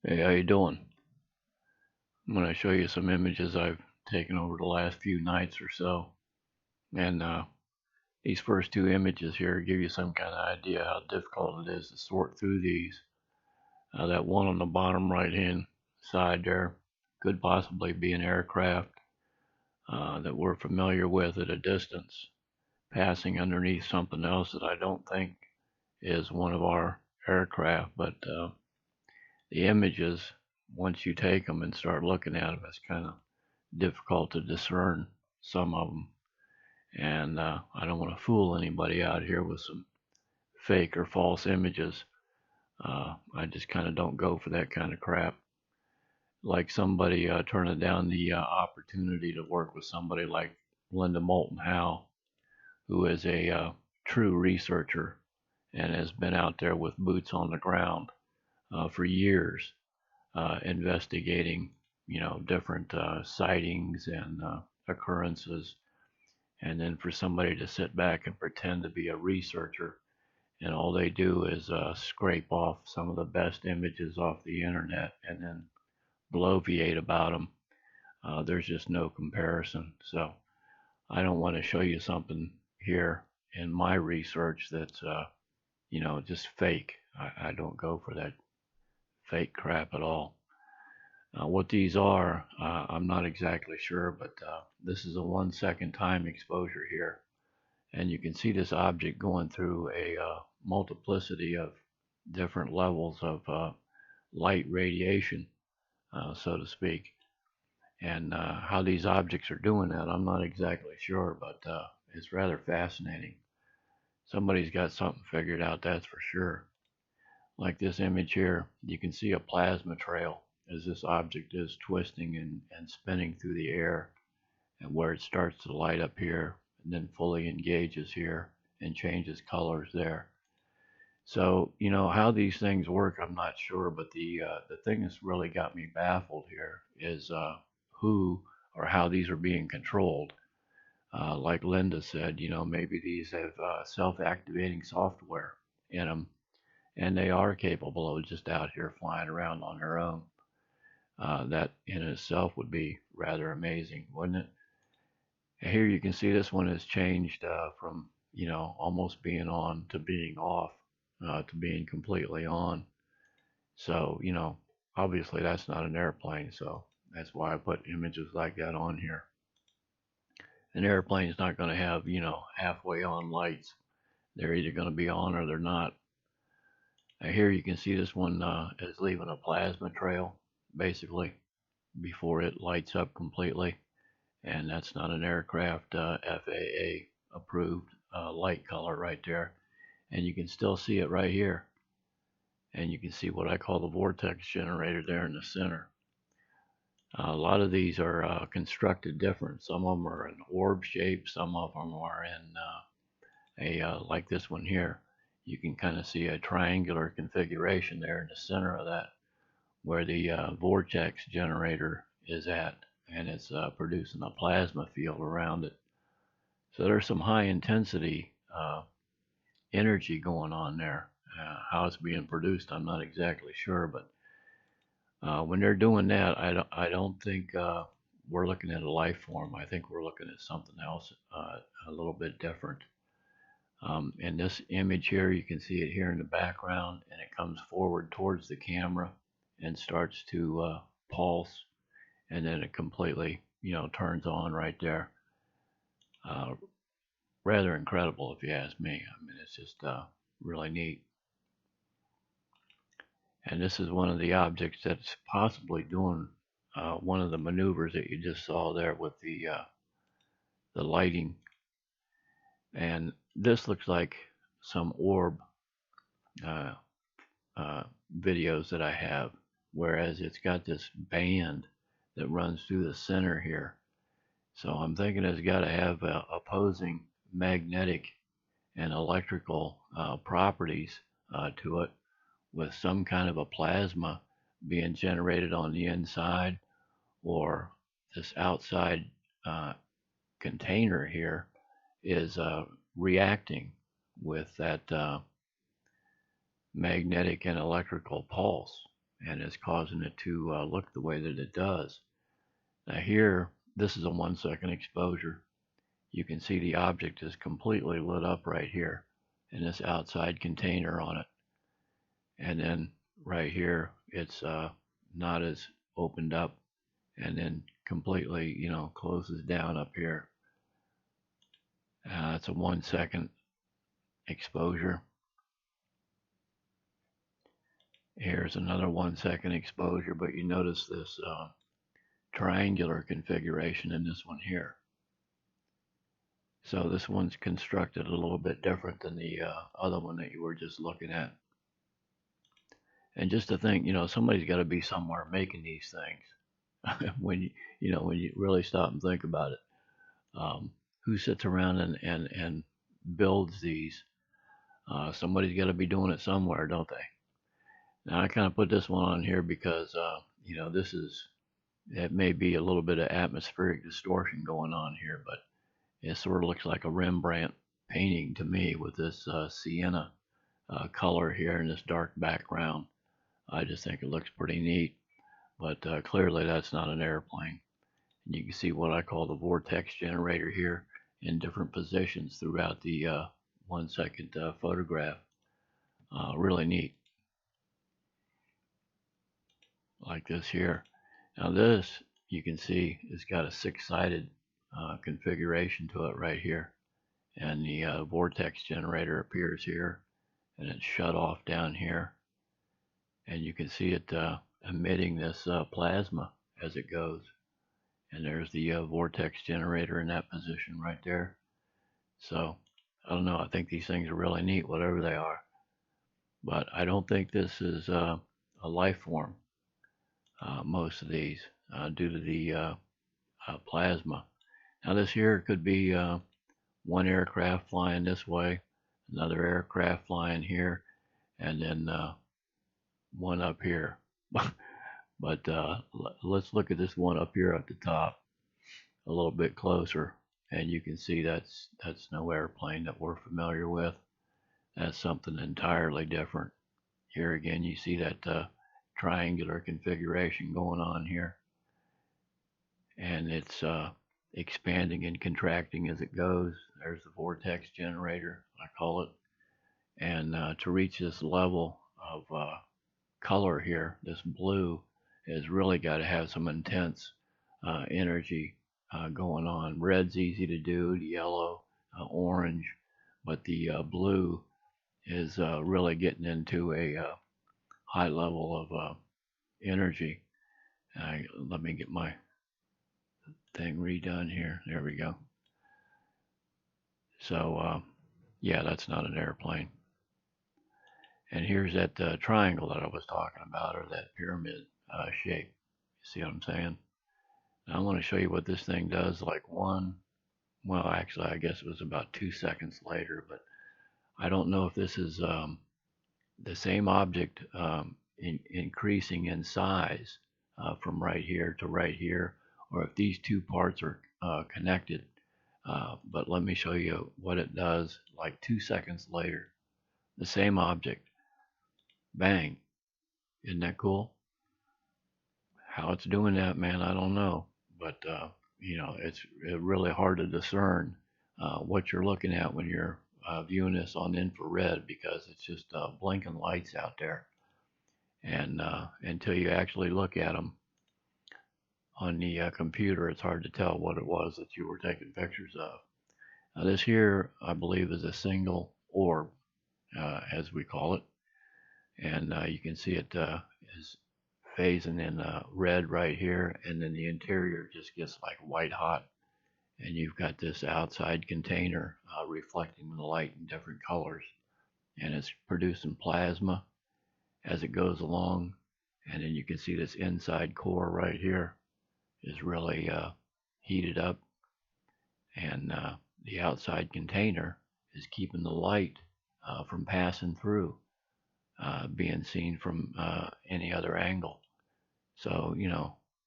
Hey, how you doing? I'm going to show you some images I've taken over the last few nights or so. And these first two images here give you some kind of idea how difficult it is to sort through these. That one on the bottom right hand side there could possibly be an aircraft that we're familiar with at a distance, passing underneath something else that I don't think is one of our aircraft. But the images, once you take them and start looking at them, it's kind of difficult to discern some of them. And I don't want to fool anybody out here with some fake or false images. I just kind of don't go for that kind of crap. Like somebody turning down the opportunity to work with somebody like Linda Moulton Howe, who is a true researcher and has been out there with boots on the ground for years, investigating, different sightings and occurrences. And then for somebody to sit back and pretend to be a researcher, and all they do is scrape off some of the best images off the internet and then bloviate about them. There's just no comparison. So I don't want to show you something here in my research that's just fake. I don't go for that fake crap at all. What these are, I'm not exactly sure, but this is a 1 second time exposure here. And you can see this object going through a multiplicity of different levels of light radiation, so to speak. And how these objects are doing that, I'm not exactly sure, but it's rather fascinating. Somebody's got something figured out, that's for sure. Like this image here, you can see a plasma trail as this object is twisting and spinning through the air, and where it starts to light up here and then fully engages here and changes colors there. So, how these things work, I'm not sure, but the thing that's really got me baffled here is who or how these are being controlled. Like Linda said, maybe these have self-activating software in them, and they are capable of just out here flying around on their own. That in itself would be rather amazing, wouldn't it? Here you can see this one has changed from, almost being on to being off, to being completely on. So, obviously that's not an airplane, so that's why I put images like that on here. An airplane is not going to have, halfway on lights. They're either going to be on or they're not. Here you can see this one is leaving a plasma trail, basically, before it lights up completely. And that's not an aircraft FAA approved light color right there. And you can still see it right here. And you can see what I call the vortex generator there in the center. A lot of these are constructed different. Some of them are in orb shape. Some of them are in like this one here. You can kind of see a triangular configuration there in the center of that, where the vortex generator is at, and it's producing a plasma field around it. So there's some high intensity energy going on there. How it's being produced, I'm not exactly sure, but when they're doing that, I don't think we're looking at a life form. I think we're looking at something else a little bit different. In this image here, you can see it here in the background, and it comes forward towards the camera and starts to pulse, and then it completely, turns on right there. Rather incredible, if you ask me. I mean, it's just really neat. And this is one of the objects that's possibly doing one of the maneuvers that you just saw there with the lighting. And this looks like some orb videos that I have, whereas it's got this band that runs through the center here. So I'm thinking it's got to have opposing magnetic and electrical properties to it, with some kind of a plasma being generated on the inside, or this outside container here is reacting with that magnetic and electrical pulse. and it's causing it to look the way that it does. Now here, this is a 1 second exposure. You can see the object is completely lit up right here in this outside container on it. And then right here, it's not as opened up, and then completely, closes down up here. It's a 1 second exposure. Here's another 1 second exposure, but you notice this triangular configuration in this one here. So this one's constructed a little bit different than the other one that you were just looking at. And just to think, somebody's got to be somewhere making these things. when you really stop and think about it, who sits around and builds these? Somebody's got to be doing it somewhere, don't they? Now I kind of put this one on here because it may be a little bit of atmospheric distortion going on here, but it sort of looks like a Rembrandt painting to me with this sienna color here and this dark background. I just think it looks pretty neat, but clearly that's not an airplane. And you can see what I call the vortex generator here in different positions throughout the 1 second photograph. Really neat. Like this here. Now this, you can see, has got a 6-sided configuration to it right here. And the vortex generator appears here, and it's shut off down here. And you can see it emitting this plasma as it goes. And there's the vortex generator in that position right there. So, I don't know, I think these things are really neat, whatever they are. But I don't think this is a life form, most of these, due to the plasma. Now this here could be one aircraft flying this way, another aircraft flying here, and then one up here. But let's look at this one up here at the top a little bit closer, and you can see that's no airplane that we're familiar with. That's something entirely different. Here again, you see that triangular configuration going on here, and it's expanding and contracting as it goes. There's the vortex generator, I call it. And to reach this level of color here, this blue, has really got to have some intense energy going on. Red's easy to do, the yellow, orange, but the blue is really getting into a high level of energy. Let me get my thing redone here. There we go. So yeah, that's not an airplane. And here's that triangle that I was talking about, or that pyramid shape. See what I'm saying? Now I want to show you what this thing does. Well, actually, I guess it was about 2 seconds later, but I don't know if this is the same object increasing in size from right here to right here, or if these two parts are connected. But let me show you what it does like 2 seconds later. The same object. Bang. Isn't that cool? How it's doing that, man, I don't know. But, it's really hard to discern what you're looking at when you're viewing this on infrared, because it's just blinking lights out there. And until you actually look at them on the computer, it's hard to tell what it was that you were taking pictures of. Now this here, I believe, is a single orb, as we call it. And you can see it is phasing in red right here, and then the interior just gets like white hot, and you've got this outside container reflecting the light in different colors, and it's producing plasma as it goes along. And then you can see this inside core right here is really heated up, and the outside container is keeping the light from passing through, being seen from any other angle. So,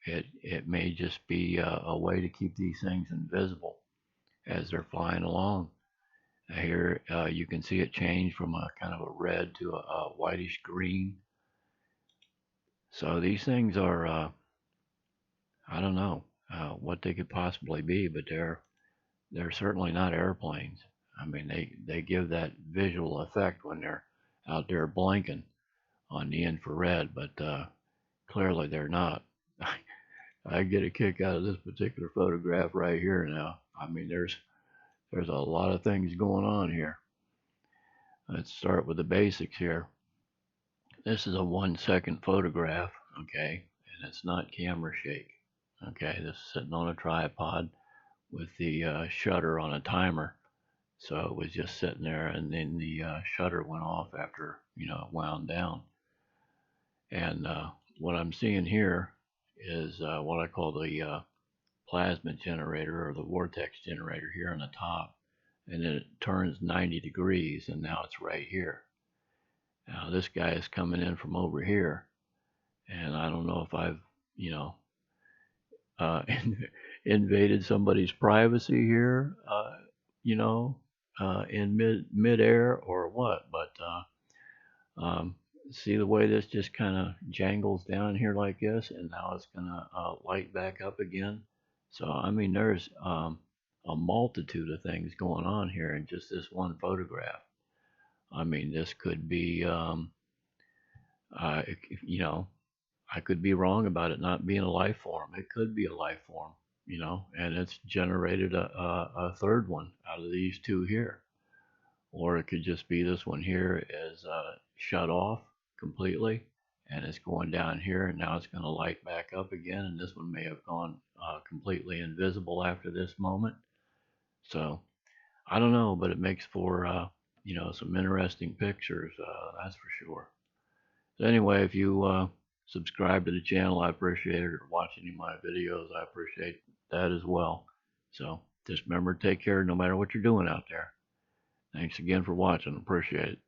it may just be a way to keep these things invisible as they're flying along. Here you can see it change from a kind of a red to a whitish green. So these things are, I don't know what they could possibly be, but they're certainly not airplanes. I mean, they give that visual effect when they're out there blinking on the infrared, but clearly they're not. I get a kick out of this particular photograph right here now. I mean, there's a lot of things going on here. Let's start with the basics here. This is a 1 second photograph, okay, and it's not camera shake. Okay, this is sitting on a tripod with the shutter on a timer. So it was just sitting there, and then the shutter went off after it wound down. And what I'm seeing here is what I call the plasma generator or the vortex generator here on the top, and then it turns 90 degrees, and now it's right here. Now this guy is coming in from over here, and I don't know if I've uh, invaded somebody's privacy here, in midair or what, but see the way this just kind of jangles down here like this, and now it's gonna light back up again. So I mean, there's a multitude of things going on here in just this one photograph. I mean, this could be, I could be wrong about it not being a life form. It could be a life form, and it's generated a third one out of these two here. Or it could just be this one here is shut off completely, and it's going down here, and now it's going to light back up again, and this one may have gone completely invisible after this moment. So I don't know, but it makes for some interesting pictures, that's for sure. So anyway, if you subscribe to the channel, I appreciate it, or watch any of my videos, I appreciate that as well. So just remember, take care no matter what you're doing out there. Thanks again for watching. Appreciate it.